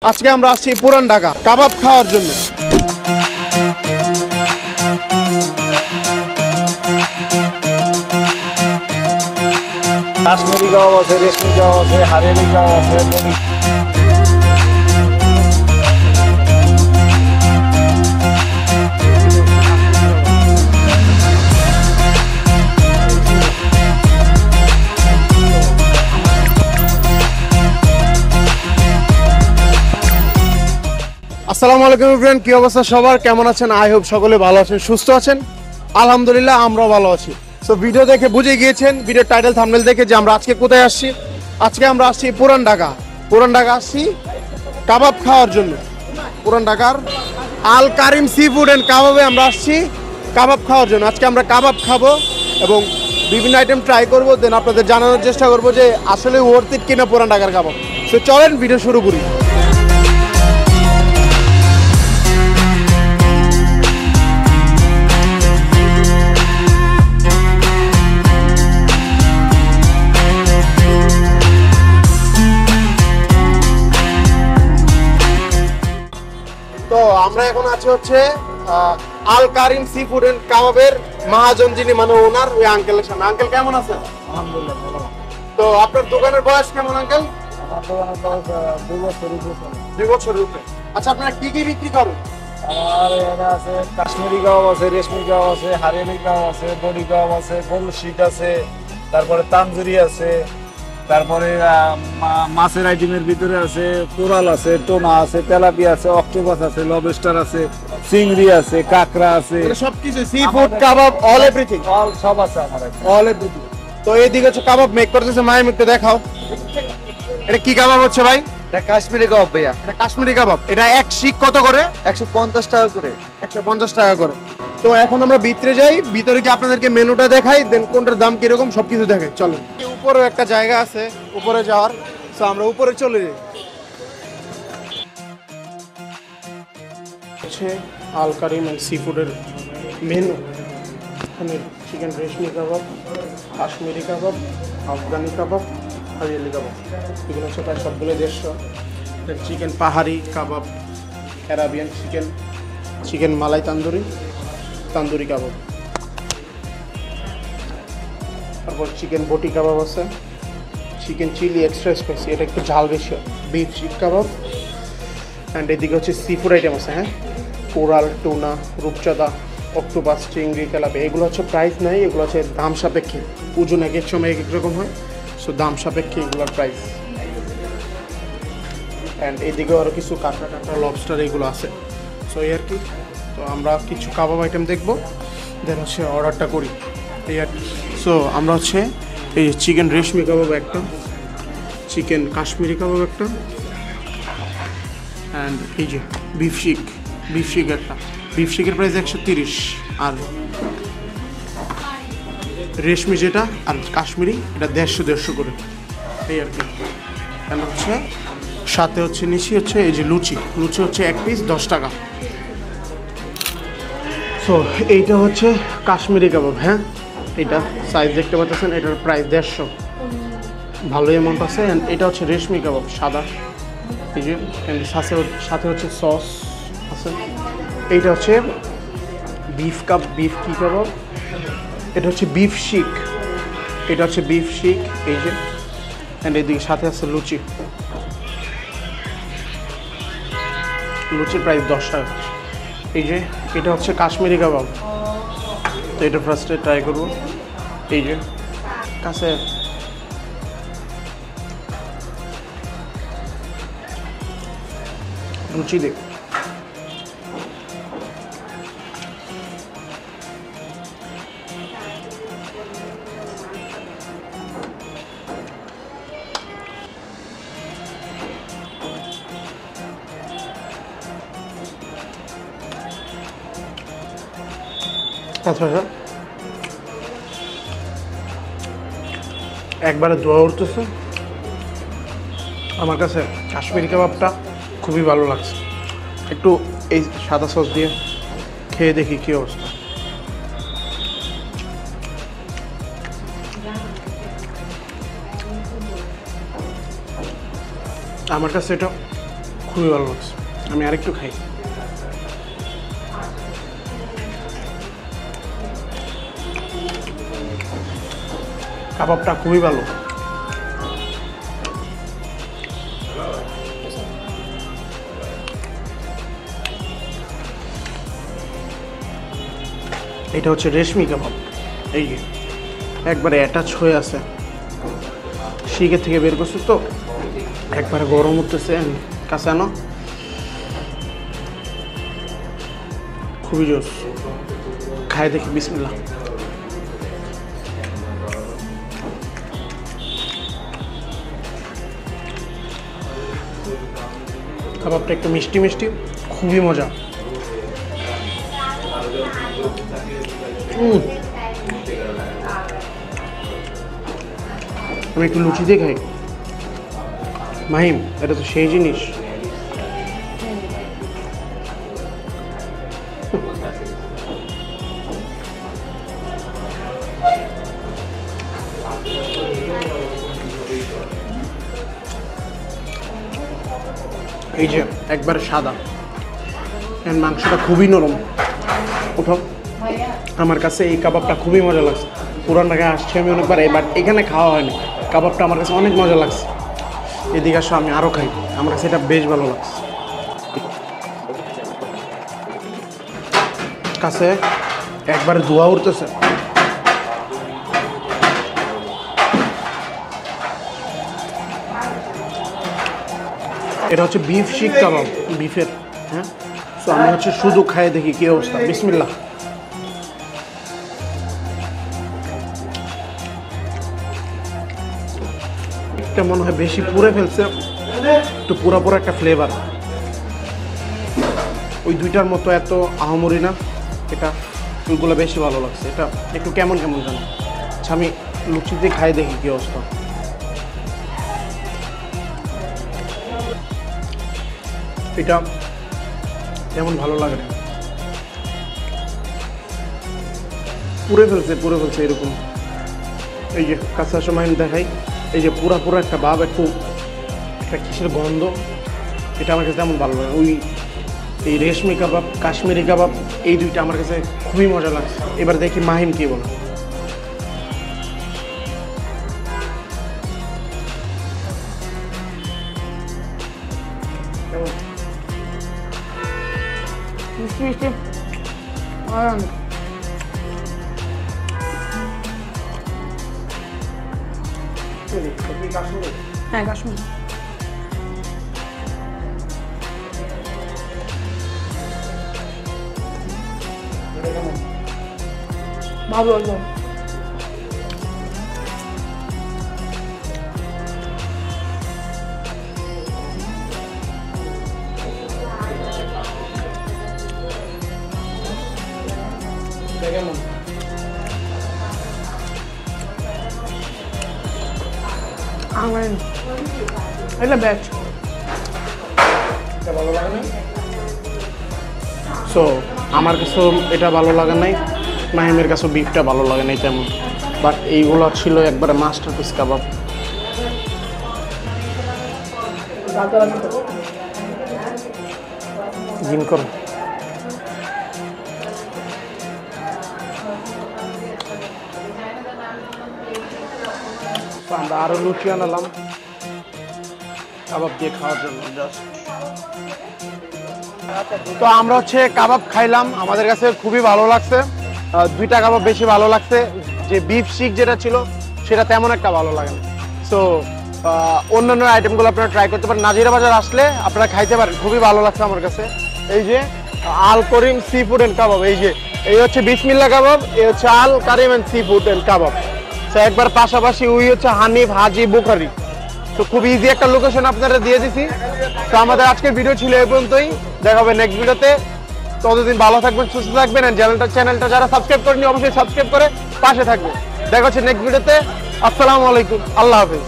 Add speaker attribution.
Speaker 1: আজকে আমরা আসছি পুরান ঢাকা কাবাব খাওয়ার জন্য।
Speaker 2: কাশ্মীরি কাবাব আছে, রেশমি কাবাব আছে, হারিয়ালি কাবাব আছে।
Speaker 1: আসসালামু আলাইকুম ফ্রেন্ড, কি অবস্থা সবার, কেমন আছেন? আই হোপ সকলে ভালো আছেন, সুস্থ আছেন। আলহামদুলিল্লাহ আমরাও ভালো আছি। সো ভিডিও দেখে বুঝে গিয়েছেন, ভিডিও টাইটেল থাম্বনেল দেখে, যে আমরা আজকে কোথায় আসছি। আজকে আমরা আসছি পুরান ঢাকা আসছি কাবাব খাওয়ার জন্য। পুরান ঢাকার আল কারিম সি ফুড অ্যান্ড কাবাবে আমরা আসছি কাবাব খাওয়ার জন্য। আজকে আমরা কাবাব খাবো এবং বিভিন্ন আইটেম ট্রাই করবো, দেন আপনাদের জানানোর চেষ্টা করবো যে আসলে ওয়ার্থ ইট কিনা পুরান ঢাকার কাবাব। সো চলেন ভিডিও শুরু করি। তো আমরা এখন আছি হচ্ছে আল কারিম সি ফুড এন্ড কাবাবের মহাজন, যিনি মানে ওনার, ওই আঙ্কেলের সামনে। আঙ্কেল কেমন আছেন?
Speaker 2: আলহামদুলিল্লাহ ভালো।
Speaker 1: তো আপনার দোকানের বয়স কেমন আঙ্কেল?
Speaker 2: আমার দোকানের বয়স 2 বছর উপরে।
Speaker 1: 2 বছরের উপরে। আচ্ছা, আপনারা কি কি বিক্রি করেন?
Speaker 2: আমার এখানে আছে কাশ্মীরি কাবাব আছে, রেশমি কাবাব আছে, হারিয়ালি কাবাব আছে, বড়ি কাবাব আছে, গরুর শিক আছে, তারপরে তান্দুরি আছে, তারপরে মাছের আইটেমের ভিতরে আছে কোরাল আছে, টোনা আছে, তেলাপিয়া আছে, অক্টোপাস আছে, লবস্টার আছে, চিংড়ি আছে, কাঁকড়া আছে,
Speaker 1: মানে সবকিছু সি ফুড কাবাব অল এভরিথিং।
Speaker 2: সব আছে আমার এখানে।
Speaker 1: All everything. তো এইদিকে হচ্ছে কাবাব মেক করতেছে, মায়ের মুখে দেখাও। এটা কি কাবাব হচ্ছে ভাই?
Speaker 3: এটা কাশ্মীরি কাবাব ভাইয়া।
Speaker 1: এটা কাশ্মীরি কাবাব। এটা এক শিক কত করে?
Speaker 3: 150 টাকা করে।
Speaker 1: 150 টাকা করে। তো এখন আমরা ভিতরে যাই, ভিতরে কি আপনাদেরকে মেনুটা দেখাই, দেন কোনটার দাম কিরকম সবকিছু দেখাই। চলেন। উপরে একটা জায়গা আছে উপরে যাওয়ার, তো আমরা উপরে চলে যাই। হচ্ছে আল কারিম এন্ড সি ফুডের মেনু। এখানে চিকেন রেশমি কাবাব, কাশ্মীরি কাবাব, আফগানি কাবাব, হারিয়ালি কাবাব, এগুলো হচ্ছে প্রায় সবগুলো 150। চিকেন পাহাড়ি কাবাব, অ্যারাবিয়ান চিকেন, চিকেন মালাই তান্দুরি কাবাব, তারপর চিকেন বটি কাবাব আছে, চিকেন চিলি এক্সট্রা স্পাইসি, এটা একটু ঝাল বেশি, বিফ শিক কাবাব, অ্যান্ড এদিকে হচ্ছে সি ফুড আইটেম আছে। হ্যাঁ, কোরাল, টুনা, রূপচাঁদা, অক্টোপাস, চিংড়ি, তেলাপিয়া, এগুলো হচ্ছে প্রাইস নাই, এগুলো হচ্ছে দাম সাপেক্ষে। ওজন এক এক সময় এক এক রকম হয়, সো দাম সাপেক্ষে এগুলোর প্রাইস। অ্যান্ড এদিকে আরও কিছু কাঁকড়া লবস্টার এগুলো আছে। সো এই আর কি। তো আমরা কিছু কাবাব আইটেম দেখবো, দেন হচ্ছে অর্ডারটা করি, এই আর কি। সো আমরা হচ্ছে এই চিকেন রেশমি কাবাব একটা, চিকেন কাশ্মীরি কাবাব একটা, অ্যান্ড এই যে বিফ শিক একটা। বিফ শিকের প্রাইস 130, আর রেশমি যেটা আর কাশ্মীরি এটা 150 করে, এই আর কি। অ্যান্ড হচ্ছে সাথে হচ্ছে নিচে হচ্ছে এই যে লুচি হচ্ছে এক পিস 10 টাকা। সো এইটা হচ্ছে কাশ্মীরি কাবাব। হ্যাঁ, এটা সাইজ দেখতে পাচ্ছেন, এটার প্রাইস 150, ভালো অ্যামাউন্ট আছে। অ্যান্ড এটা হচ্ছে রেশমি কাবাব সাদা, এই যে, সাথে হচ্ছে সস আছে। এইটা হচ্ছে বিফ কি কাবাব, এটা হচ্ছে বিফ শিক, এটা হচ্ছে বিফ শিক, এই যে। অ্যান্ড এদিকে সাথে আছে লুচির প্রাইস 10 টাকা। এই যে এটা হচ্ছে কাশ্মীরি কাবাব, তো এটা ফার্স্টে ট্রাই করবো। এই যে কাছে লুচি দেখ, আচ্ছা একবারে দোয়া উঠতেছে। আমার কাছে কাশ্মীরি কাবাবটা খুবই ভালো লাগছে। একটু এই সাদা সস দিয়ে খেয়ে দেখি কী অবস্থা। আমার কাছে এটা খুবই ভালো লাগছে। আমি আরেকটু খাই। কাবাবটা খুবই ভালো। এটা হচ্ছে রেশমি কাবাব। এই যে একবারে অ্যাটাচ হয়ে আছে, শিখে থেকে বের করছে তো একবারে গরম উঠতেছে। কাছে আনো, খুবই জোস। খাই দেখি, বিসমিল্লাহ। কাবাবটা একটু মিষ্টি মিষ্টি, খুবই মজা। আমি একটু লুচি দিয়ে খাই। মাহিম, এটা তো সেই জিনিস। এই যে একবারে সাদা, মাংসটা খুবই নরম। উঠো, আমার কাছে এই কাবাবটা খুবই মজা লাগছে। পুরান ঢাকায় আসছি আমি অনেকবার, বাট এখানে খাওয়া হয়নি। কাবাবটা আমার কাছে অনেক মজা লাগছে। এদিকে আসো, আমি আরও খাই। আমার কাছে এটা বেশ ভালো লাগছে। কাছে একবারে ধোয়া উঠতেছে। এটা হচ্ছে বিফ শিক কাবাব, বিফের। হ্যাঁ, তো আমি হচ্ছে শুধু খাই দেখি কি অবস্থা। বিসমিল্লাহ। এটা মনে হয় বেশি পুড়ে ফেলছে, একটু পুরা পুরা একটা ফ্লেভার। ওই দুইটার মতো এত আহামরি না, এটা ওইগুলো বেশি ভালো লাগছে। এটা একটু কেমন কেমন জানো। আচ্ছা, আমি লুচিতে খাই দেখি কি অবস্থা। এটা তেমন ভালো লাগে না, পুড়ে ফেলছে এরকম। এই যে কাঁচা সময় দেখাই, এই যে পুরা পুরা একটা ভাব, একটু একটা কিসের গন্ধ। এটা আমার কাছে তেমন ভালো লাগে। ওই এই রেশমি কাবাব, কাশ্মীরি কাবাব, এই দুইটা আমার কাছে খুবই মজা লাগছে। এবার দেখি মাহিম কি বলে।
Speaker 4: মিষ্টি মিষ্টি, হ্যাঁ কাশ্মীর। ভালো লাগলো।
Speaker 1: কেমন?
Speaker 4: এটা ব্যাচ।
Speaker 1: ভালো লাগে না? সো আমার কাছেও এটা ভালো লাগে নাই, মাহিমের কাছেও বিফটা ভালো লাগে নাই তেমন। বাট এইগুলো ছিল একবারে মাস্টারপিস কাবাব। জিম করো। আমরা আরো লুচি আনালাম কাবাব দিয়ে খাওয়ার জন্য জাস্ট। তো আমরা হচ্ছে কাবাব খাইলাম, আমাদের কাছে খুবই ভালো লাগছে। দুইটা কাবাব বেশি ভালো লাগছে, যে বিফ শিক যেটা ছিল সেটা তেমন একটা ভালো লাগে না। সো অন্যান্য আইটেমগুলো আপনারা ট্রাই করতে পারেন। নাজিরা বাজার আসলে আপনারা খাইতে পারেন, খুবই ভালো লাগছে আমার কাছে। এই যে আল করিম সি ফুড এন্ড কাবাব, এই হচ্ছে বিসমিল্লাহ কাবাব, এই হচ্ছে আল কারিম and sea food and kebab. তো একবার পাশাপাশি ওই হচ্ছে হানিফ হাজি বুখারি। তো খুব ইজি একটা লোকেশন আপনারা দিয়ে দিছি। তো আমাদের আজকের ভিডিও ছিল এই পর্যন্তই, দেখা হবে নেক্সট ভিডিওতে। ততদিন ভালো থাকবেন, সুস্থ থাকবেন। আর চ্যানেলটা যারা সাবস্ক্রাইব করেনি অবশ্যই সাবস্ক্রাইব করে পাশে থাকবেন। দেখা হচ্ছে নেক্সট ভিডিওতে। আসসালামু আলাইকুম, আল্লাহ হাফেজ।